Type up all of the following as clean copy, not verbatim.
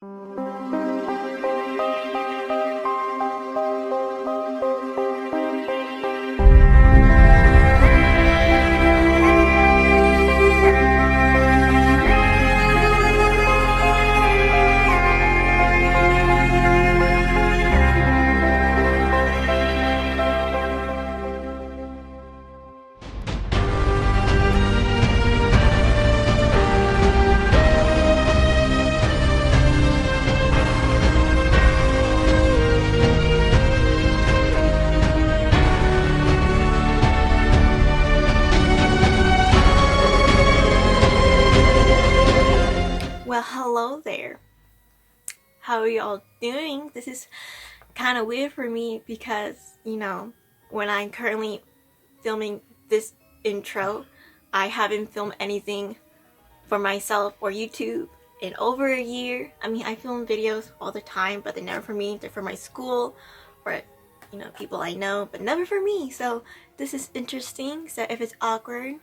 Well, hello there. How are y'all doing? This is kind of weird for me because, when I'm currently filming this intro, I haven't filmed anything for myself or YouTube in over a year. I mean, I film videos all the time, but they're never for me. They're for my school or, people I know, but never for me. So this is interesting. So if it's awkward,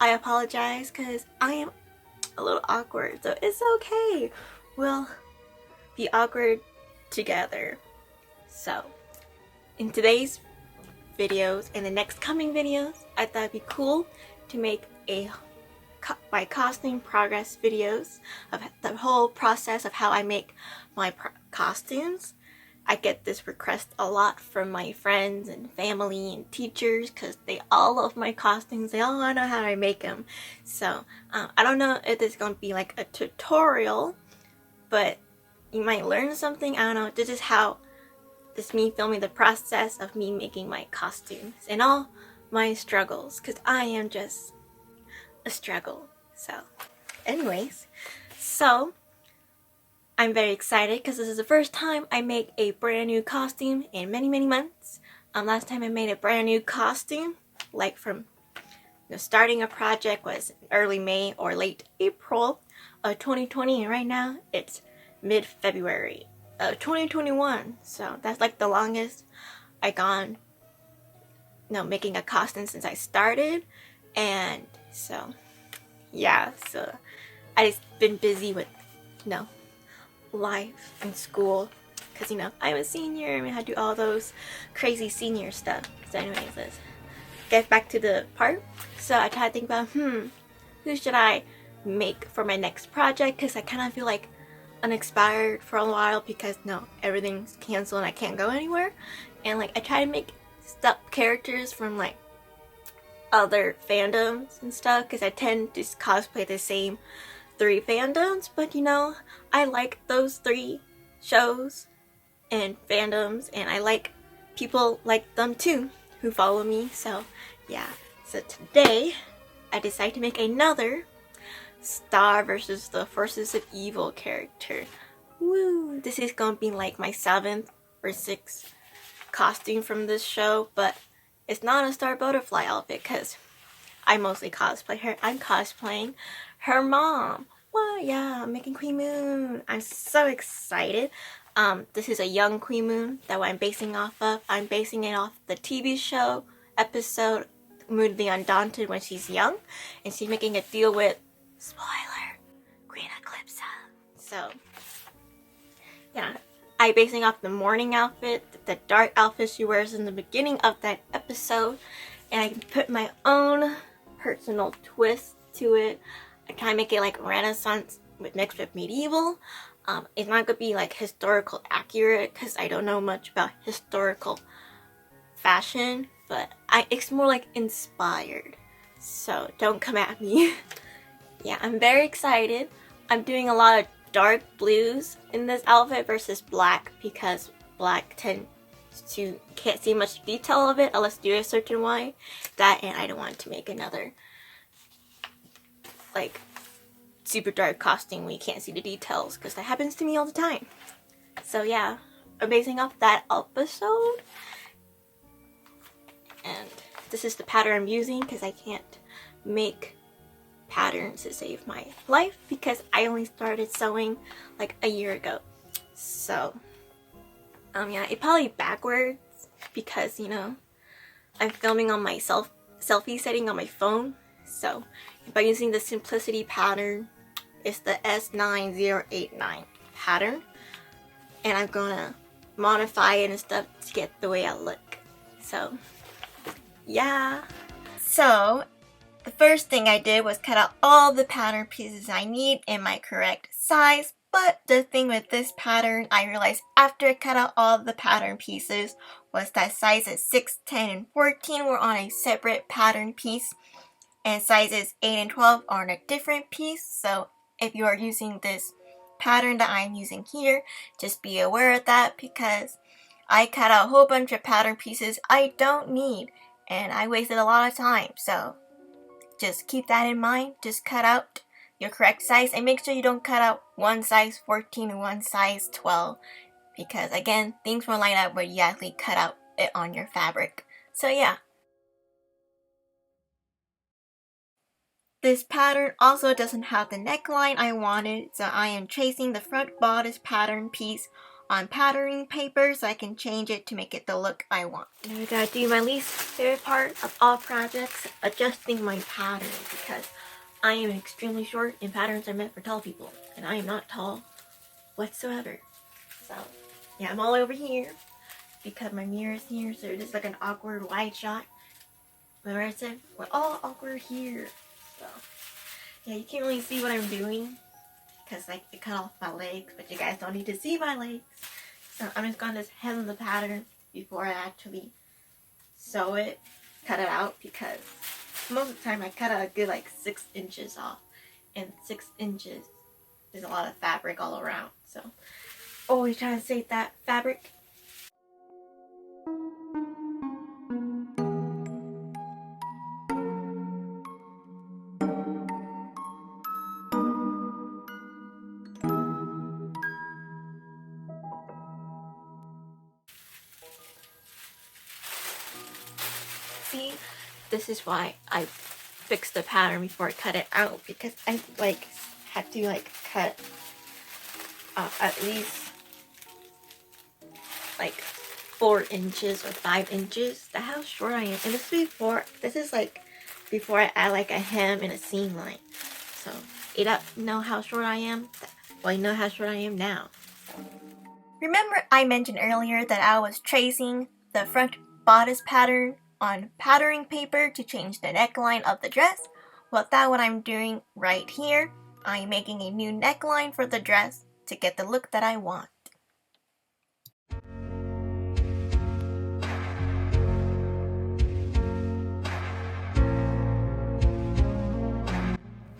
I apologize because I am a little awkward, so it's okay. We'll be awkward together. So in today's videos and the next coming videos, I thought it'd be cool to make my costume progress videos of the whole process of how I make my costumes. I get this request a lot from my friends and family and teachers because they all love my costumes. They all want to know how I make them. So I don't know if it's going to be like a tutorial, but you might learn something. I don't know. This is me filming the process of me making my costumes and all my struggles, because I am just a struggle. So anyways, I'm very excited because this is the first time I make a brand new costume in many months. Last time I made a brand new costume, like from starting a project, was early May or late April of 2020, and right now it's mid-February of 2021. So that's like the longest I gone making a costume since I started. And so yeah, so I just been busy with life and school, because I'm a senior and I had to do all those crazy senior stuff. So anyways, let's get back to the part. So I tried to think about who should I make for my next project, because I kind of feel like unexpired for a while because everything's canceled and I can't go anywhere. And like I try to make stuff characters from like other fandoms and stuff, because I tend to cosplay the same 3 fandoms, but I like those 3 shows and fandoms, and I like people like them too who follow me. So yeah, so today I decided to make another Star versus the Forces of Evil character. Woo! This is gonna be like my 7th or 6th costume from this show, but it's not a Star Butterfly outfit because I mostly cosplay her. I'm cosplaying her mom. Well, yeah, I'm making Queen Moon. I'm so excited. This is a young Queen Moon that I'm basing off of. I'm basing it off the TV show episode Moon the Undaunted when she's young, and she's making a deal with, spoiler, Queen Eclipse. So yeah, I'm basing off the morning outfit, the dark outfit she wears in the beginning of that episode, and I can put my own personal twist to it. I try to make it like Renaissance mixed with medieval. It's not gonna be like historical accurate because I don't know much about historical fashion, but it's more like inspired. So don't come at me. Yeah, I'm very excited. I'm doing a lot of dark blues in this outfit versus black, because black tends to can't see much detail of it unless you do a certain way. That, and I don't want to make another like super dark costume where you can't see the details, because that happens to me all the time. So yeah, I'm basing off that episode, and this is the pattern I'm using because I can't make patterns to save my life because I only started sewing like a year ago. So yeah, it probably backwards because I'm filming on my selfie setting on my phone. So by using the simplicity pattern, it's the S9089 pattern, and I'm gonna modify it and stuff to get the way I look. So yeah. So the first thing I did was cut out all the pattern pieces I need in my correct size. But the thing with this pattern, I realized after I cut out all the pattern pieces, was that sizes 6, 10, and 14 were on a separate pattern piece, and sizes 8 and 12 are on a different piece. So if you are using this pattern that I'm using here, just be aware of that, because I cut out a whole bunch of pattern pieces I don't need, and I wasted a lot of time. So just keep that in mind. Just cut out your correct size, and make sure you don't cut out one size 14 and one size 12, because again, things won't line up when you actually cut out it on your fabric. So yeah. This pattern also doesn't have the neckline I wanted, so I am tracing the front bodice pattern piece on patterning paper so I can change it to make it the look I want. Now I gotta do my least favorite part of all projects, adjusting my pattern, because I am extremely short and patterns are meant for tall people, and I am not tall whatsoever. So yeah, I'm all over here because my mirror is here, so it's like an awkward wide shot. Remember I said we're all awkward here. So yeah, you can't really see what I'm doing because like it cut off my legs, but you guys don't need to see my legs. So I'm just gonna just hem the pattern before I actually sew it, cut it out, because most of the time I cut out a good like 6 inches off, and 6 inches is a lot of fabric all around. So always trying to save that fabric. See, this is why I fixed the pattern before I cut it out, because I like had to like cut at least like 4 inches or 5 inches. That's how short I am. And this is like before I add like a hem and a seam line. So you don't know how short I am? Well, you know how short I am now. Remember I mentioned earlier that I was tracing the front bodice pattern on patterning paper to change the neckline of the dress? Well, that's what I'm doing right here. I'm making a new neckline for the dress to get the look that I want.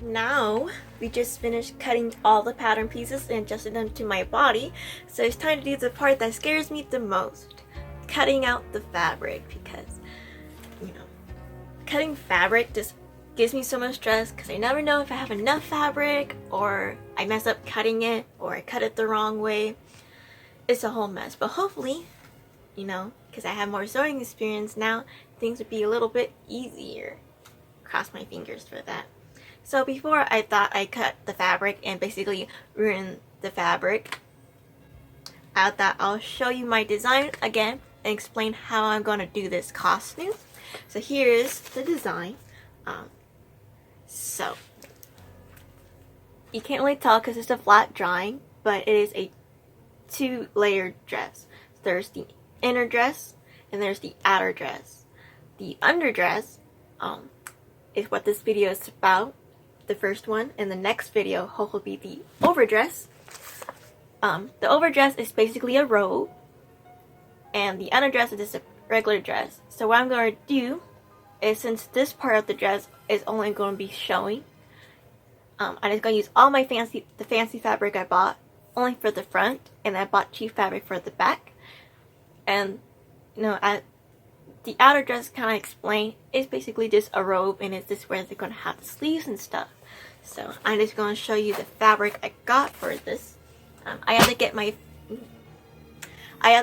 Now, we just finished cutting all the pattern pieces and adjusting them to my body, so it's time to do the part that scares me the most, cutting out the fabric, because, you know, cutting fabric just gives me so much stress because I never know if I have enough fabric, or I mess up cutting it, or I cut it the wrong way. It's a whole mess, but hopefully, you know, because I have more sewing experience now, things would be a little bit easier. Cross my fingers for that. So before, I thought I cut the fabric and basically ruined the fabric. I thought I'll show you my design again and explain how I'm going to do this costume. So here's the design. So you can't really tell because it's a flat drawing, but it is a 2-layered dress. There's the inner dress and there's the outer dress. The underdress is what this video is about, the first one, and the next video hopefully be the overdress. The overdress is basically a robe, and the underdress is just a regular dress. So what I'm going to do is, since this part of the dress is only going to be showing, I'm just going to use all my fancy fabric I bought only for the front, and I bought cheap fabric for the back. And you know, the outer dress, kind of explain, is basically just a robe, and it's just where they're going to have the sleeves and stuff. So I'm just going to show you the fabric I got for this. I had to get my,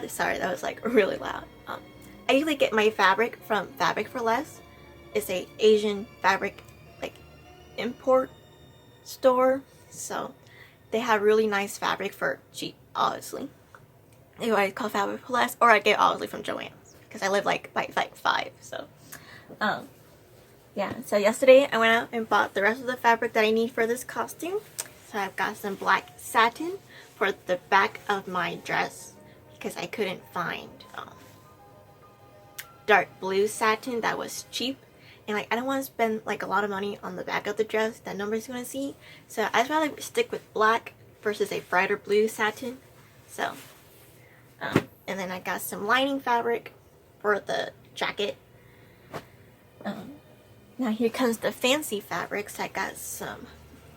sorry, that was like really loud. I usually get my fabric from Fabric for Less. It's a Asian fabric like import store, so they have really nice fabric for cheap, obviously. Anyway, I call Fabric for Less, or I get obviously from Joann's because I live like by 5. So yeah. So yesterday I went out and bought the rest of the fabric that I need for this costume. So I've got some black satin for the back of my dress because I couldn't find dark blue satin that was cheap, and like I don't want to spend like a lot of money on the back of the dress that nobody's gonna see, so I'd rather stick with black versus a brighter blue satin. So and then I got some lining fabric for the jacket. Now here comes the fancy fabrics. I got some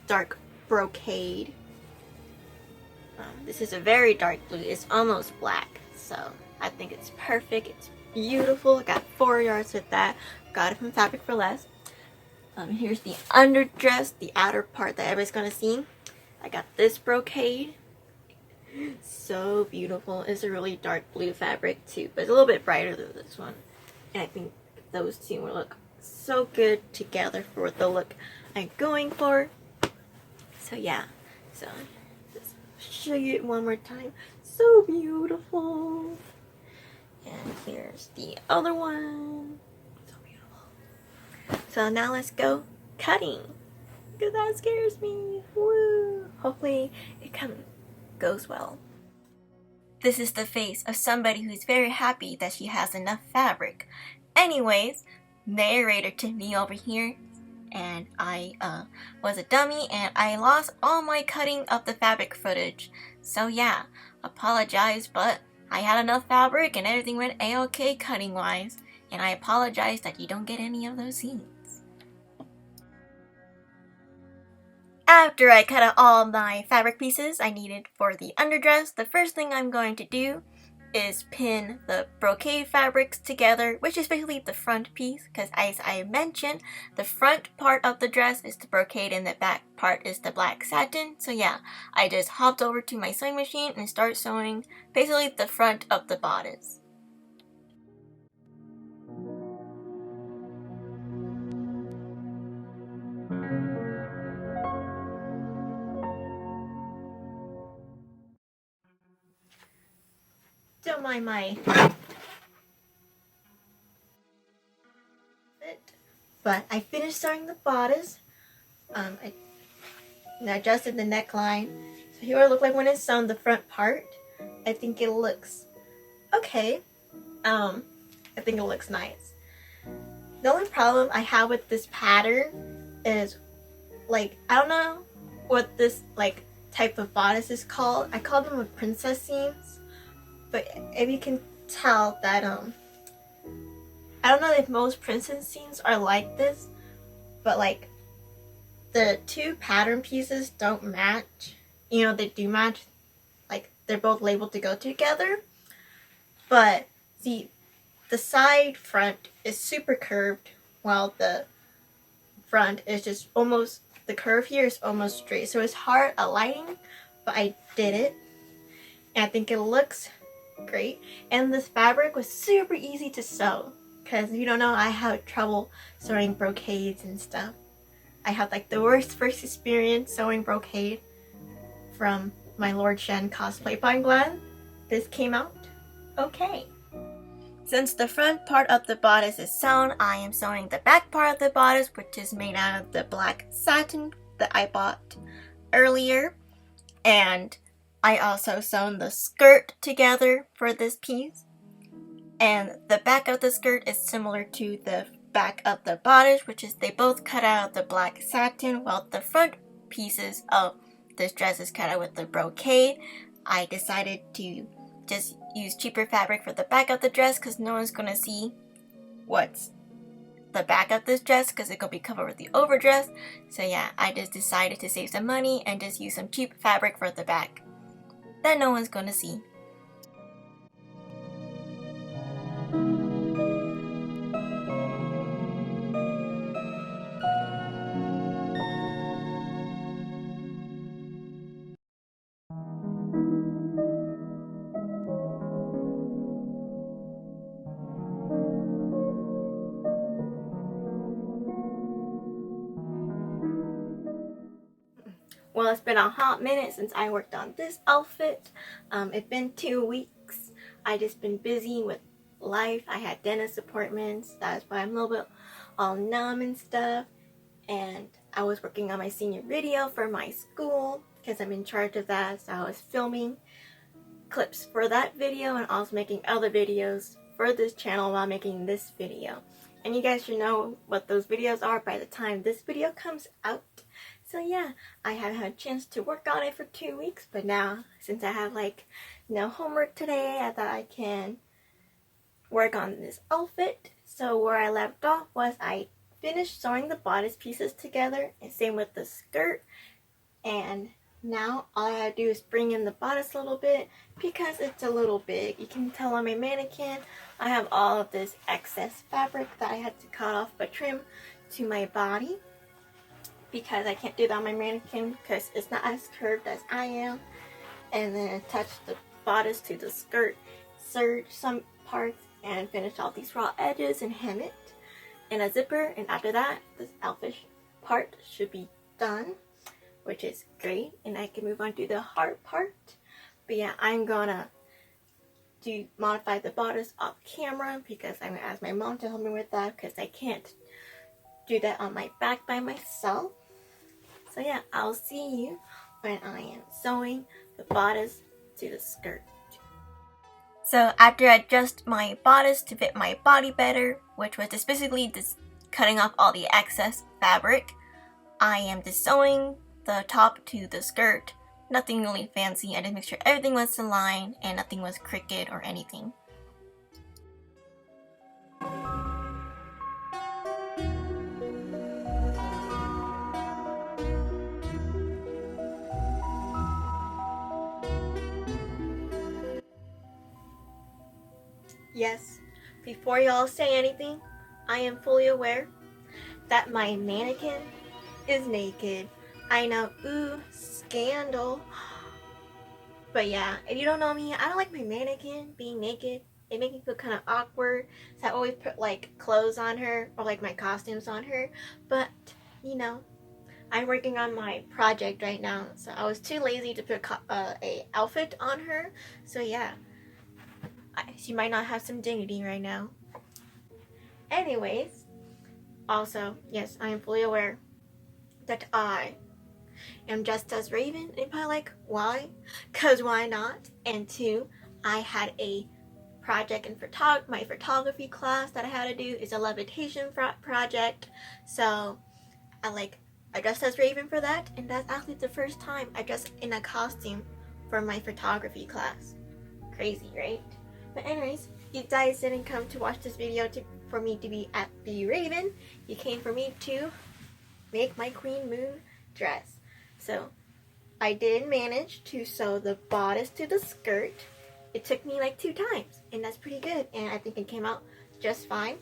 dark brocade. This is a very dark blue. It's almost black, so I think it's perfect. It's beautiful. I got 4 yards with that. Got it from Fabric for Less. Here's the underdress, the outer part that everybody's gonna see. I got this brocade. So beautiful. It's a really dark blue fabric too, but it's a little bit brighter than this one. And I think those two will look so good together for the look I'm going for. So yeah, so just show you it one more time. So beautiful. And here's the other one. So beautiful. So now let's go cutting, because that scares me. Woo! Hopefully it goes well. This is the face of somebody who's very happy that she has enough fabric. Anyways, narrator to me over here, and I was a dummy and I lost all my cutting of the fabric footage. So yeah, apologize, but I had enough fabric and everything went a-okay cutting wise, and I apologize that you don't get any of those scenes. After I cut out all my fabric pieces I needed for the underdress, the first thing I'm going to do is pin the brocade fabrics together, which is basically the front piece, because as I mentioned, the front part of the dress is the brocade and the back part is the black satin. So yeah, I just hopped over to my sewing machine and start sewing basically the front of the bodice. Don't mind my fit, but I finished sewing the bodice. I adjusted the neckline. So here what it looked like when it's sewn the front part. I think it looks okay. I think it looks nice. The only problem I have with this pattern is, like, I don't know what this like type of bodice is called. I call them princess seams, but if you can tell that I don't know if most princess seams are like this, but like the two pattern pieces don't match. You know, they do match, like they're both labeled to go together, but see, the side front is super curved while the front is just almost, the curve here is almost straight, so it's hard aligning, but I did it and I think it looks great. And this fabric was super easy to sew, because if you don't know, I have trouble sewing brocades and stuff. I had like the worst first experience sewing brocade from my Lord Shen cosplay, but I'm glad this came out okay. Since the front part of the bodice is sewn, I am sewing the back part of the bodice, which is made out of the black satin that I bought earlier. And I also sewn the skirt together for this piece. And the back of the skirt is similar to the back of the bodice, which is they both cut out of the black satin, while the front pieces of this dress is cut out with the brocade. I decided to just use cheaper fabric for the back of the dress because no one's gonna see what's the back of this dress because it's gonna be covered with the overdress. So yeah, I just decided to save some money and just use some cheap fabric for the back that no one's gonna see. Well, it's been a hot minute since I worked on this outfit. It's been 2 weeks. I just been busy with life. I had dentist appointments. That's why I'm a little bit all numb and stuff. And I was working on my senior video for my school because I'm in charge of that, so I was filming clips for that video and also making other videos for this channel while making this video. And you guys should know what those videos are by the time this video comes out. So yeah, I haven't had a chance to work on it for 2 weeks, but now since I have like no homework today, I thought I can work on this outfit. So where I left off was I finished sewing the bodice pieces together, and same with the skirt. And now all I gotta do is bring in the bodice a little bit because it's a little big. You can tell on my mannequin I have all of this excess fabric that I had to cut off but trim to my body because I can't do that on my mannequin because it's not as curved as I am. And then attach the bodice to the skirt, serge some parts, and finish all these raw edges and hem it in a zipper. And after that, this outfit part should be done, which is great, and I can move on to the hard part. But yeah, I'm gonna modify the bodice off camera because I'm gonna ask my mom to help me with that because I can't do that on my back by myself. So yeah, I'll see you when I am sewing the bodice to the skirt. So after I adjust my bodice to fit my body better, which was just basically just cutting off all the excess fabric, I am just sewing the top to the skirt. Nothing really fancy. I just make sure everything was aligned and nothing was crooked or anything. Yes, before y'all say anything, I am fully aware that my mannequin is naked. I know, ooh, scandal. But yeah, if you don't know me, I don't like my mannequin being naked. It makes me feel kind of awkward. So I always put like clothes on her or like my costumes on her. But, you know, I'm working on my project right now. So I was too lazy to put a outfit on her. So yeah, she might not have some dignity right now. Anyways, also, yes, I am fully aware that I am dressed as Raven. And you're probably like, why? Because why not? And two, I had a project in my photography class that I had to do is a levitation project. So I dressed as Raven for that, and that's actually the first time I dressed in a costume for my photography class. Crazy, right? But anyways, you guys didn't come to watch this video for me to be at the Raven. You came for me to make my Queen Moon dress. So I did manage to sew the bodice to the skirt. It took me like 2 times, and that's pretty good, and I think it came out just fine.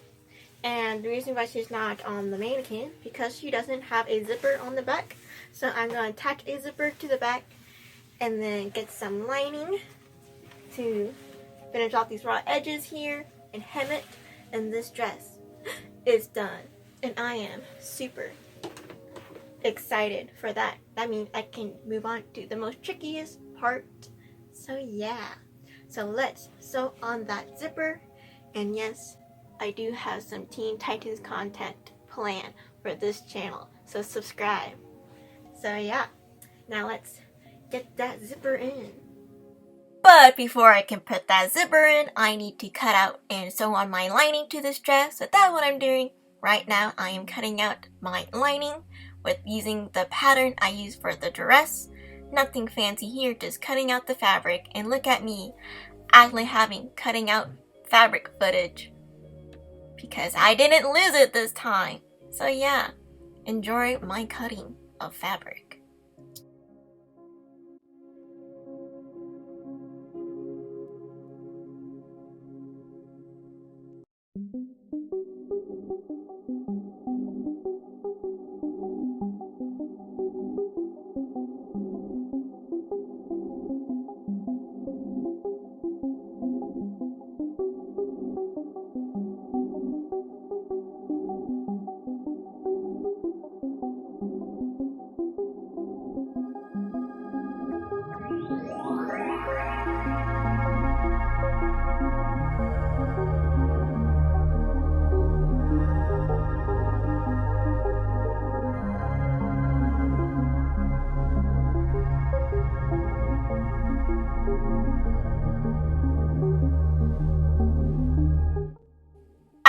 And the reason why she's not on the mannequin, because she doesn't have a zipper on the back. So I'm going to attach a zipper to the back and then get some lining to finish off these raw edges here and hem it. And this dress is done. And I am super excited for that. That means I can move on to the most trickiest part. So yeah. So let's sew on that zipper. And yes, I do have some Teen Titans content planned for this channel, so subscribe. So yeah, now let's get that zipper in. But before I can put that zipper in, I need to cut out and sew on my lining to this dress. So that's what I'm doing right now. I am cutting out my lining with using the pattern I use for the dress. Nothing fancy here, just cutting out the fabric. And look at me, actually having cutting out fabric footage. Because I didn't lose it this time. So yeah, enjoy my cutting of fabric.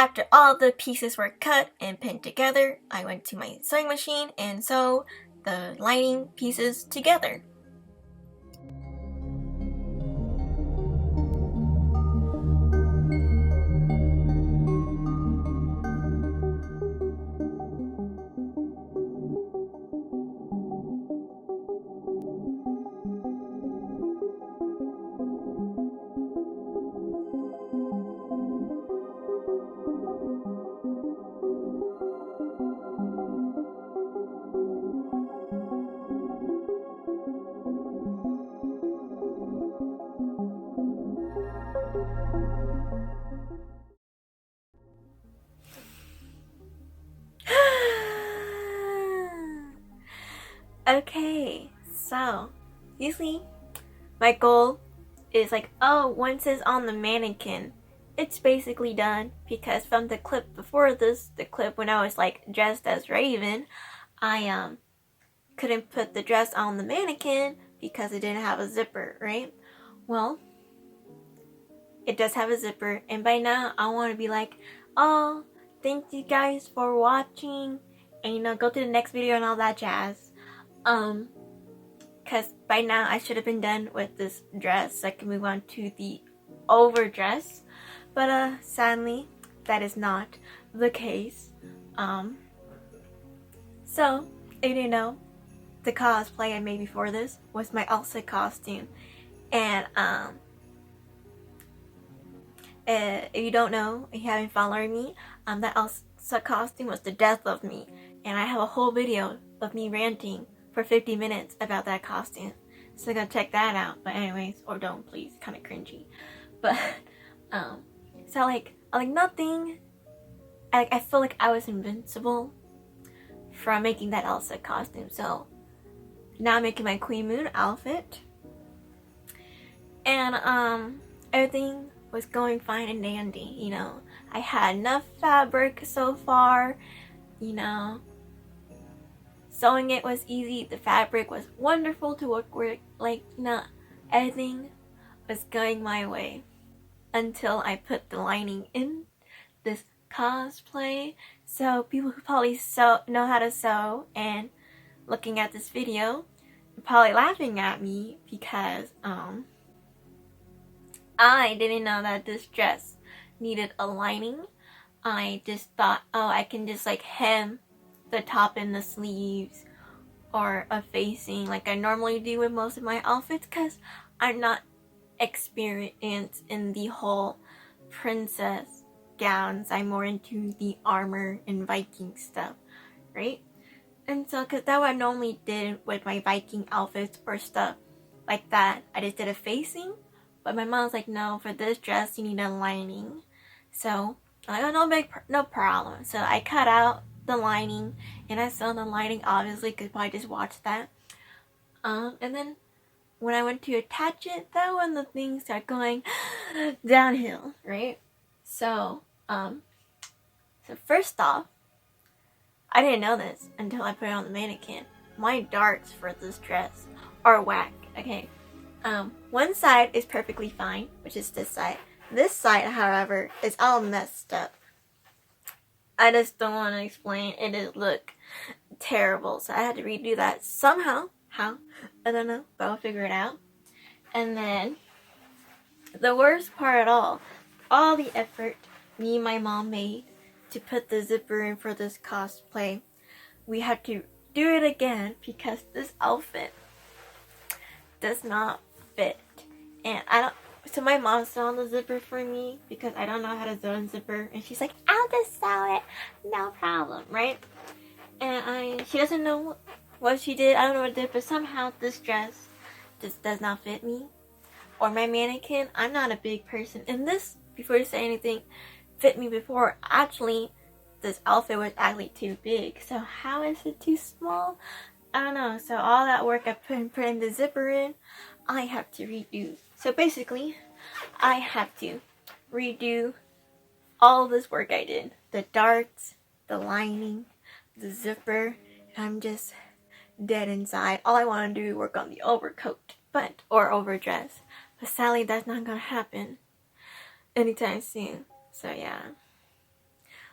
After all the pieces were cut and pinned together, I went to my sewing machine and sewed the lining pieces together. Okay, so usually my goal is like, oh, once it's on the mannequin, it's basically done, because from the clip before this, the clip when I was like dressed as Raven, I couldn't put the dress on the mannequin because it didn't have a zipper, right? Well, it does have a zipper, and by now I want to be like, oh, thank you guys for watching, and go to the next video and all that jazz. Because by now I should have been done with this dress so I can move on to the overdress, but sadly that is not the case. So if you didn't know, the cosplay I made before this was my Elsa costume, and if you don't know, if you haven't followed me, that Elsa costume was the death of me, and I have a whole video of me ranting for 50 minutes about that costume, so go check that out. But anyways, or don't, please, kind of cringy. But so like nothing, I feel like I was invincible from making that Elsa costume. So now I'm making my Queen Moon outfit, and everything was going fine and dandy. I had enough fabric so far. Sewing it was easy. The fabric was wonderful to work with. Everything was going my way until I put the lining in this cosplay. So people who probably know how to sew and looking at this video are probably laughing at me because I didn't know that this dress needed a lining. I just thought, oh, I can just hem the top and the sleeves, or a facing like I normally do with most of my outfits, because I'm not experienced in the whole princess gowns. I'm more into the armor and Viking stuff, right? And so, because that's what I normally did with my Viking outfits or stuff like that, I just did a facing. But my mom's like, no, for this dress you need a lining. So I'm like, oh, no problem. So I cut out the lining, and I sewed the lining, obviously, because I just watched that. And then when I went to attach it, that when the things start going downhill, right? So first off, I didn't know this until I put it on the mannequin. My darts for this dress are whack. Okay, one side is perfectly fine, which is this side. This side, however, is all messed up. I just don't want to explain. It does look terrible, so I had to redo that somehow. How? I don't know, but I'll figure it out. And then the worst part at all the effort me and my mom made to put the zipper in for this cosplay, we had to do it again because this outfit does not fit. And so my mom sewed the zipper for me because I don't know how to sew a zipper, and she's like, I'll just sew it, no problem, right? And she doesn't know what she did. I don't know what it did, but somehow this dress just does not fit me or my mannequin. I'm not a big person, and this, before you say anything, fit me before. Actually, this outfit was actually too big, so how is it too small? I don't know. So all that work I put in putting the zipper in, I have to redo. So basically, I have to redo all this work I did. The darts, the lining, the zipper. I'm just dead inside. All I want to do is work on the overcoat, or overdress. But sadly, that's not gonna happen anytime soon. So yeah.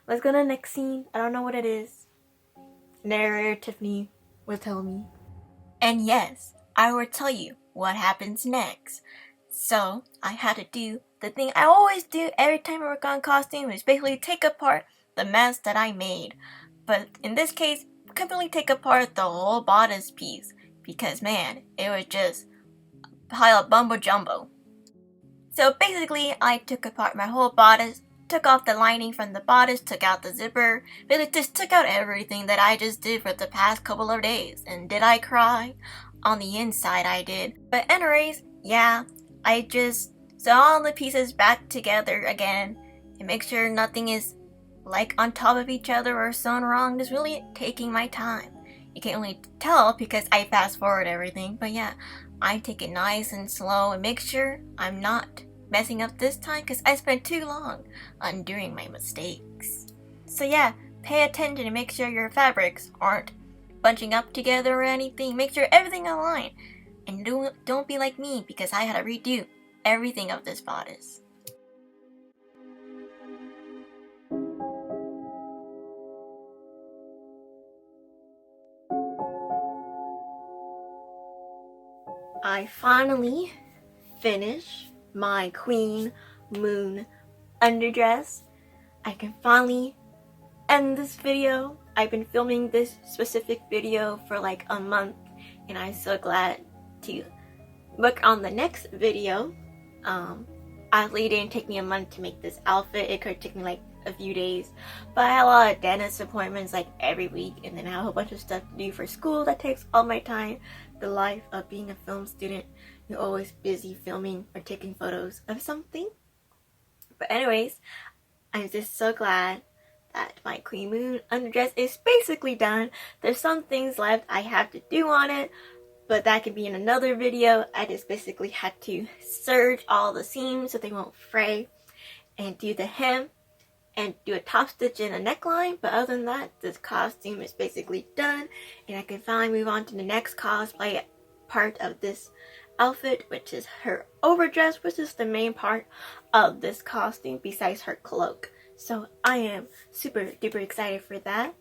let's go to the next scene. I don't know what it is. Narrator Tiffany will tell me. And yes, I will tell you what happens next. So, I had to do the thing I always do every time I work on costume, is basically take apart the mask that I made. But in this case, completely take apart the whole bodice piece. Because man, it was just a pile of bumbo jumbo. So basically, I took apart my whole bodice, took off the lining from the bodice, took out the zipper, really just took out everything that I just did for the past couple of days. And did I cry? On the inside I did. But anyways, yeah, I just sew all the pieces back together again and make sure nothing is like on top of each other or sewn wrong. Just really taking my time. You can only tell because I fast forward everything, but yeah, I take it nice and slow and make sure I'm not messing up this time because I spent too long undoing my mistakes. So yeah, pay attention and make sure your fabrics aren't bunching up together or anything. Make sure everything aligned, and don't be like me because I had to redo everything of this bodice. I finally finished my Queen Moon underdress. I can finally end this video. I've been filming this specific video for like a month, and I'm so glad to work on the next video. Honestly, it didn't take me a month to make this outfit. It could take me like a few days, but I had a lot of dentist appointments like every week, and then I have a whole bunch of stuff to do for school that takes all my time. The life of being a film student, you're always busy filming or taking photos of something. But anyways, I'm just so glad that my Queen Moon underdress is basically done. There's some things left I have to do on it, but that can be in another video. I just basically had to serge all the seams so they won't fray, and do the hem, and do a top stitch and a neckline. But other than that, this costume is basically done, and I can finally move on to the next cosplay part of this outfit, which is her overdress, which is the main part of this costume besides her cloak. So I am super duper excited for that.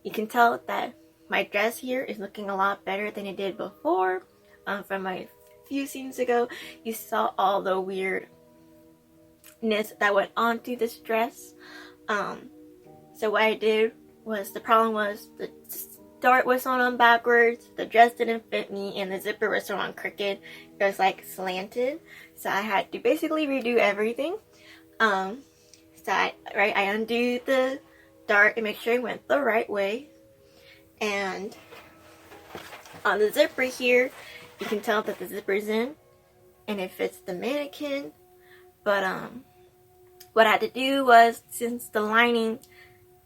You can tell that my dress here is looking a lot better than it did before. From my few scenes ago, you saw all the weirdness that went onto this dress. So what I did was, the problem was the dart was sewn on backwards, the dress didn't fit me, and the zipper was sewn on crooked. It was like slanted, so I had to basically redo everything. So I undo the dart and make sure it went the right way. And on the zipper here, you can tell that the zipper's in and it fits the mannequin. But what I had to do was, since the lining,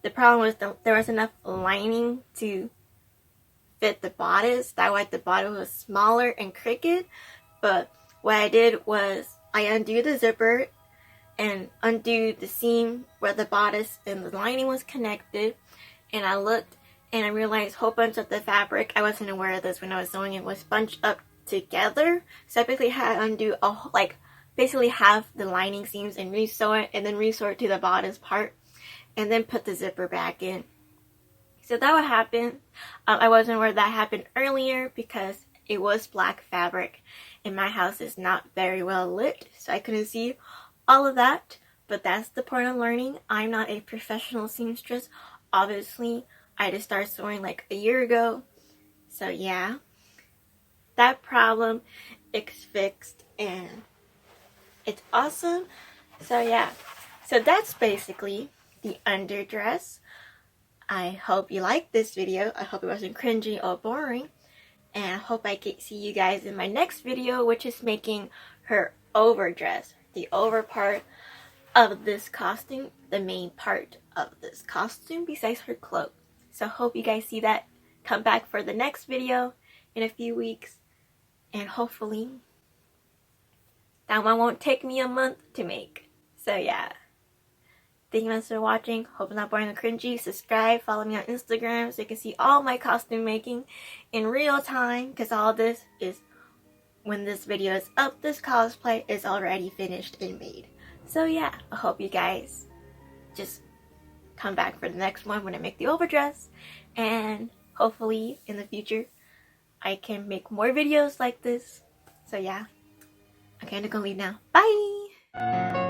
the problem was there was enough lining to fit the bodice. That way the bodice was smaller and crooked. But what I did was I undo the zipper and undo the seam where the bodice and the lining was connected, and I looked and I realized a whole bunch of the fabric, I wasn't aware of this when I was sewing it, was bunched up together. So I basically had to undo basically half the lining seams and re-sew it, and then re-sew it to the bodice part, and then put the zipper back in. So that would happen. I wasn't aware that happened earlier because it was black fabric and my house is not very well lit, so I couldn't see all of that. But that's the point of learning. I'm not a professional seamstress. Obviously, I just started sewing like a year ago. So yeah, that problem is fixed and it's awesome. So yeah, so that's basically the underdress. I hope you liked this video. I hope it wasn't cringy or boring. And I hope I can see you guys in my next video, which is making her overdress. The over part of this costume, the main part of this costume besides her cloak. So hope you guys see that. Come back for the next video in a few weeks. And hopefully that one won't take me a month to make. So yeah. Thank you guys for watching. Hope it's not boring or cringy. Subscribe, follow me on Instagram so you can see all my costume making in real time. Because all this is, when this video is up, this cosplay is already finished and made. So yeah, I hope you guys just come back for the next one when I make the overdress, and hopefully in the future I can make more videos like this. So yeah, I'm kinda gonna leave now. Bye!